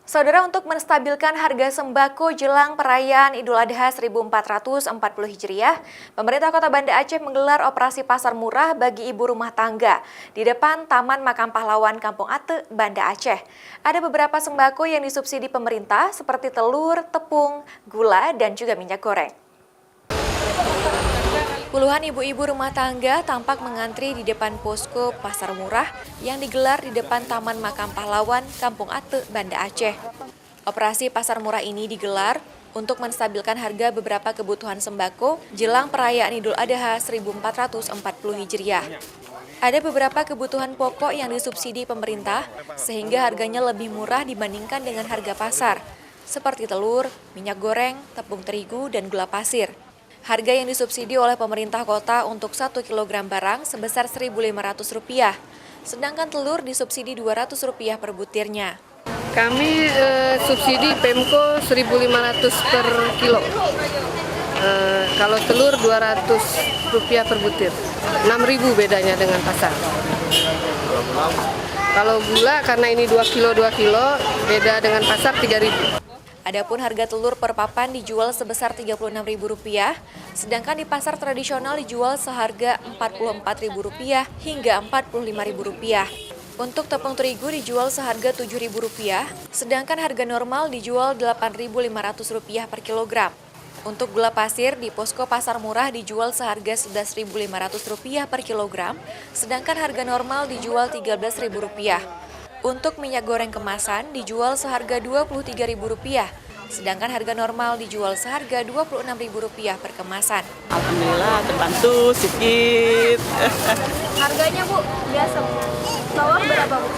Saudara, untuk menstabilkan harga sembako jelang perayaan Idul Adha 1440 Hijriah, pemerintah Kota Banda Aceh menggelar operasi pasar murah bagi ibu rumah tangga di depan Taman Makam Pahlawan Kampung Ate, Banda Aceh. Ada beberapa sembako yang disubsidi pemerintah seperti telur, tepung, gula, dan juga minyak goreng. Puluhan ibu-ibu rumah tangga tampak mengantri di depan posko pasar murah yang digelar di depan Taman Makam Pahlawan Kampung Ate, Banda Aceh. Operasi pasar murah ini digelar untuk menstabilkan harga beberapa kebutuhan sembako jelang perayaan Idul Adha 1440 Hijriah. Ada beberapa kebutuhan pokok yang disubsidi pemerintah sehingga harganya lebih murah dibandingkan dengan harga pasar, seperti telur, minyak goreng, tepung terigu, dan gula pasir. Harga yang disubsidi oleh pemerintah kota untuk 1 kg barang sebesar Rp1.500, sedangkan telur disubsidi Rp200 per butirnya. Kami subsidi Pemko Rp1.500 per kilo. Kalau telur Rp200 per butir. Rp6.000 bedanya dengan pasar. Kalau gula karena ini 2 kilo beda dengan pasar Rp3.000. Adapun harga telur per papan dijual sebesar Rp36.000, sedangkan di pasar tradisional dijual seharga Rp44.000 hingga Rp45.000. Untuk tepung terigu dijual seharga Rp7.000, sedangkan harga normal dijual Rp8.500 per kilogram. Untuk gula pasir di posko pasar murah dijual seharga Rp11.500 per kilogram, sedangkan harga normal dijual Rp13.000. Untuk minyak goreng kemasan dijual seharga Rp23.000, sedangkan harga normal dijual seharga Rp26.000 per kemasan. Alhamdulillah terbantu sedikit. Harganya Bu, biasa telur berapa Bu?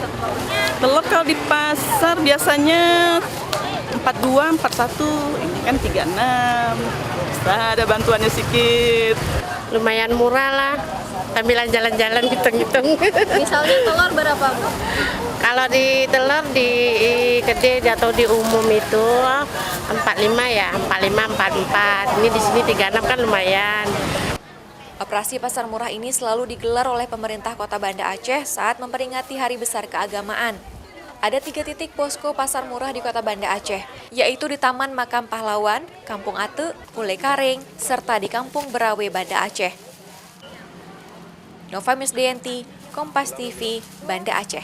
Telur kalau di pasar biasanya 42, 41, ini kan 36. Ada bantuannya sedikit. Lumayan murah lah, sambilan jalan-jalan hitung-hitung. Misalnya telur berapa Bu? Kalau di telur di gede atau di umum itu 45 ya, 45, 44. Ini di sini 36 kan lumayan. Operasi pasar murah ini selalu digelar oleh pemerintah Kota Banda Aceh saat memperingati Hari Besar Keagamaan. Ada 3 titik posko pasar murah di Kota Banda Aceh, yaitu di Taman Makam Pahlawan, Kampung Ate, Pule Karing, serta di Kampung Berawe, Banda Aceh. Nova Misdayanti, Kompas TV, Banda Aceh.